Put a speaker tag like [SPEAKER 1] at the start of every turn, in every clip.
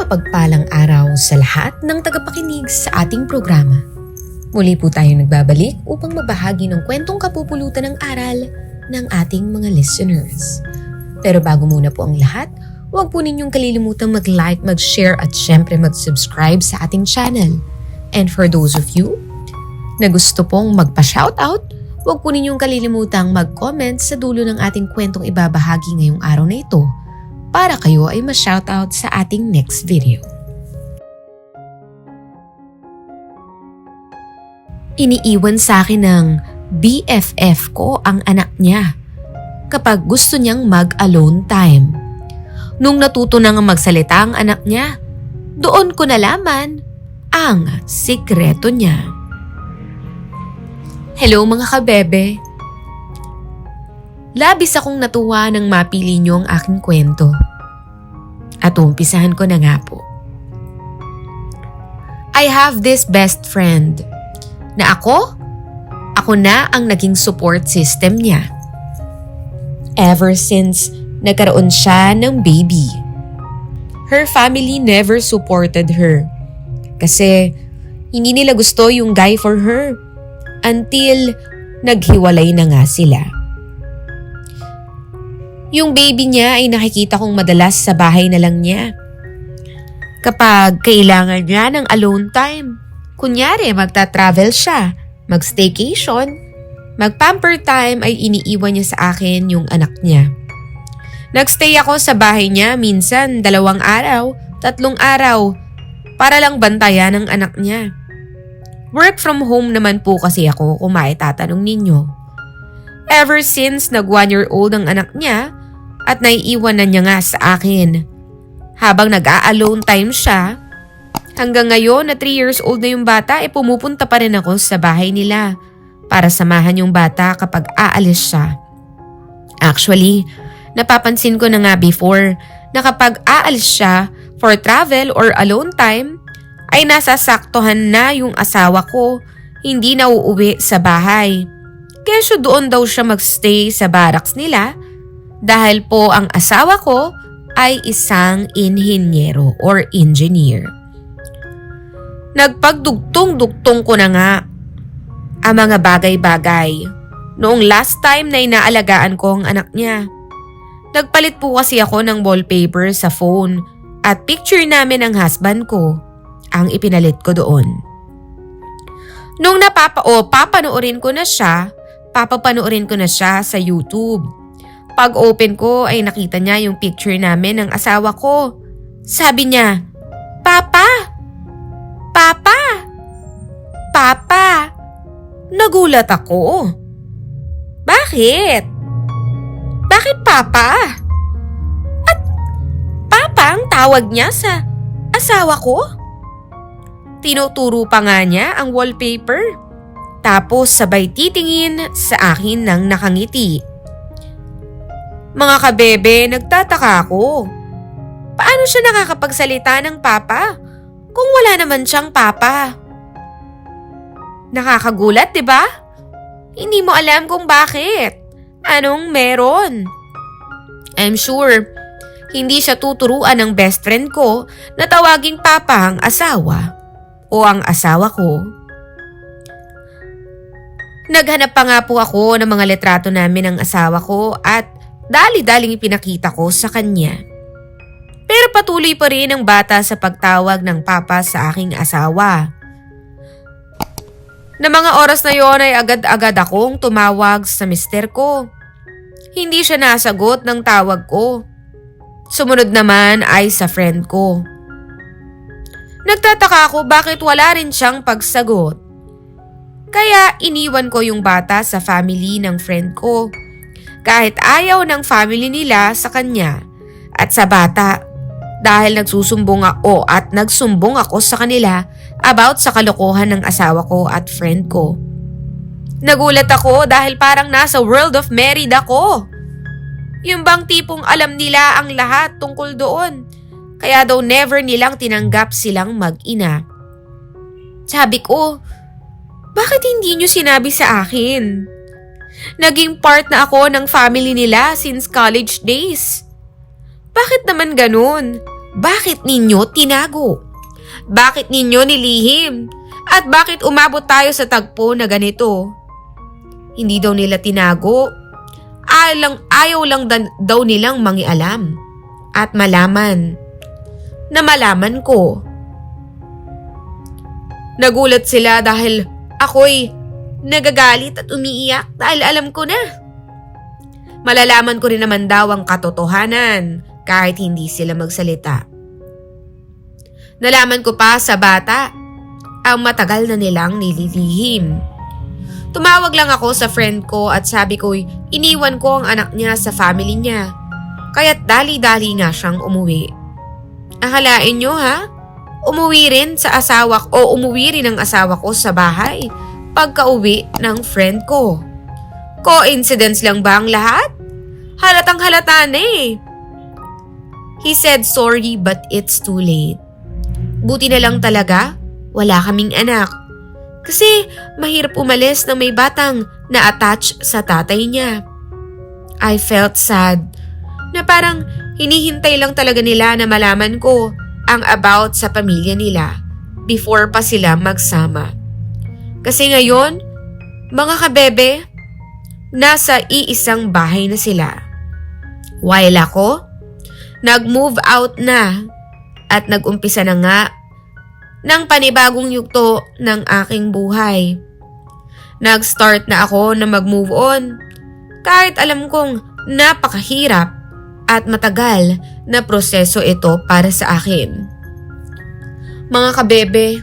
[SPEAKER 1] mapagpalang araw sa lahat ng tagapakinig sa ating programa. Muli po tayo nagbabalik upang mabahagi ng kwentong kapupulutan ng aral ng ating mga listeners. Pero bago muna po ang lahat, huwag po ninyong kalilimutang mag-like, mag-share at syempre mag-subscribe sa ating channel. And for those of you na gusto pong magpa-shoutout, huwag po ninyong kalilimutang mag-comment sa dulo ng ating kwentong ibabahagi ngayong araw na ito para kayo ay ma-shoutout sa ating next video. Iniiwan sa akin ng BFF ko ang anak niya kapag gusto niyang mag-alone time. Nung natuto na nga magsalita ang anak niya, doon ko nalaman ang sikreto niya. Hello mga kabebe! Labis akong natuwa nang mapili niyo ang aking kwento. At umpisahan ko na nga po. I have this best friend na ako na ang naging support system niya. Ever since nagkaroon siya ng baby. Her family never supported her kasi hindi nila gusto yung guy for her until naghiwalay na nga sila. Yung baby niya ay nakikita kong madalas sa bahay na lang niya. Kapag kailangan niya ng alone time, kunyari magta-travel siya, mag-staycation, mag-pamper time ay iniiwan niya sa akin yung anak niya. Nagstay ako sa bahay niya minsan 2 araw, 3 araw para lang bantayan ang anak niya. Work from home naman po kasi ako kung maitatanong ninyo. Ever since nag 1-year-old ang anak niya at naiiwan na niya nga sa akin. Habang nag-a-alone time siya, hanggang ngayon na 3 years old na yung bata pumupunta pa rin ako sa bahay nila para samahan yung bata kapag aalis siya. Actually, napapansin ko na nga before na kapag aalis siya for travel or alone time, ay nasasaktuhan na yung asawa ko, hindi na uuwi sa bahay. Kaya doon daw siya magstay sa barracks nila dahil po ang asawa ko ay isang inhinyero or engineer. Nagpagdugtong-dugtong ko na nga ang mga bagay-bagay noong last time na inaalagaan ko ang anak niya. Nagpalit po kasi ako ng wallpaper sa phone at picture namin ng husband ko ang ipinalit ko doon. Nung papanoorin ko na siya, papapanoorin ko na siya sa YouTube. Pag open ko ay nakita niya yung picture namin ng asawa ko. Sabi niya, Papa! Papa! Papa! Nagulat ako. Bakit? Bakit Papa? At Papa ang tawag niya sa asawa ko? Tinuturo pa nga niya ang wallpaper. Tapos sabay titingin sa akin ng nakangiti. Mga kabebe, nagtataka ako. Paano siya nakakapagsalita ng papa kung wala naman siyang papa? Nakakagulat, di ba? Hindi mo alam kung bakit. Anong meron? I'm sure, hindi siya tuturuan ng best friend ko na tawaging papa ang asawa o ang asawa ko. Naghanap pa nga po ako ng mga litrato namin ng asawa ko at dali-daling ipinakita ko sa kanya. Pero patuloy pa rin ang bata sa pagtawag ng papa sa aking asawa. Na mga oras na yon ay agad-agad akong tumawag sa mister ko. Hindi siya nasagot ng tawag ko. Sumunod naman ay sa friend ko. Nagtataka ako bakit wala rin siyang pagsagot. Kaya iniwan ko yung bata sa family ng friend ko. Kahit ayaw ng family nila sa kanya at sa bata dahil nagsusumbong ako at nagsumbong ako sa kanila about sa kalokohan ng asawa ko at friend ko. Nagulat ako dahil parang nasa world of married ako. Yung bang tipong alam nila ang lahat tungkol doon. Kaya daw never nilang tinanggap silang mag-ina. Sabi ko, bakit hindi nyo sinabi sa akin? Naging part na ako ng family nila since college days. Bakit naman ganun? Bakit ninyo tinago? Bakit ninyo nilihim? At bakit umabot tayo sa tagpo na ganito? Hindi daw nila tinago. Ayaw lang daw nilang mangialam at malaman na malaman ko. Nagulat sila dahil ako'y nagagalit at umiiyak dahil alam ko na. Malalaman ko rin naman daw ang katotohanan kahit hindi sila magsalita. Nalaman ko pa sa bata ang matagal na nilang nililihim. Tumawag lang ako sa friend ko at sabi ko'y iniwan ko ang anak niya sa family niya. Kaya't dali-dali nga siyang umuwi. Akalain nyo ha? Umuwi rin ang asawa ko sa bahay pagka-uwi ng friend ko. Coincidence lang ba ang lahat? Halatang halata na eh. He said sorry but it's too late. Buti na lang talaga, wala kaming anak. Kasi mahirap umalis na may batang na-attach sa tatay niya. I felt sad na parang hinihintay lang talaga nila na malaman ko ang about sa pamilya nila before pa sila magsama. Kasi ngayon, mga kabebe, nasa iisang bahay na sila. While ako, nag-move out na at nag-umpisa na nga ng panibagong yugto ng aking buhay. Nag-start na ako na mag-move on kahit alam kong napakahirap at matagal na proseso ito para sa akin. Mga kabebe,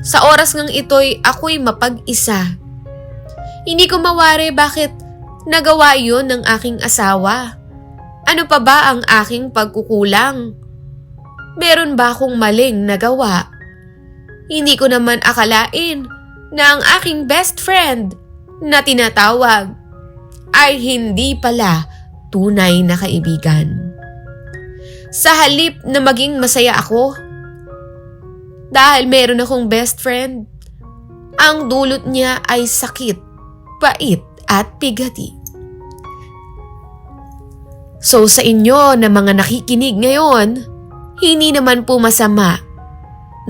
[SPEAKER 1] sa oras ngang ito'y ako'y mapag-isa. Hindi ko mawari bakit nagawa yun ng aking asawa. Ano pa ba ang aking pagkukulang? Meron ba akong maling nagawa? Hindi ko naman akalain na ang aking best friend na tinatawag ay hindi pala tunay na kaibigan. Sa halip na maging masaya ako, dahil meron akong best friend, ang dulot niya ay sakit, pait at bigati. So sa inyo na mga nakikinig ngayon, hindi naman po masama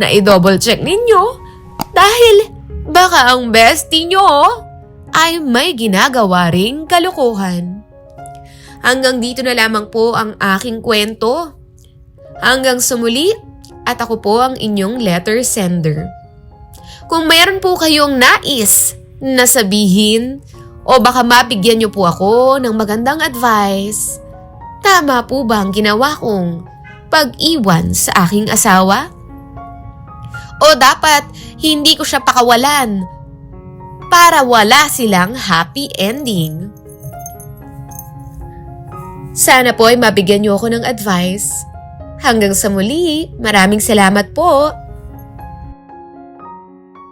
[SPEAKER 1] na i-double check ninyo dahil baka ang bestie nyo ay may ginagawa ring kalokohan. Hanggang dito na lamang po ang aking kwento. Hanggang sumuli at ako po ang inyong letter sender. Kung mayroon po kayong nais na sabihin o baka mabigyan niyo po ako ng magandang advice, tama po ba ang ginawa kong pag-iwan sa aking asawa? O dapat hindi ko siya pakawalan para wala silang happy ending? Sana po ay mabigyan niyo ako ng advice. Hanggang sa muli, maraming salamat po.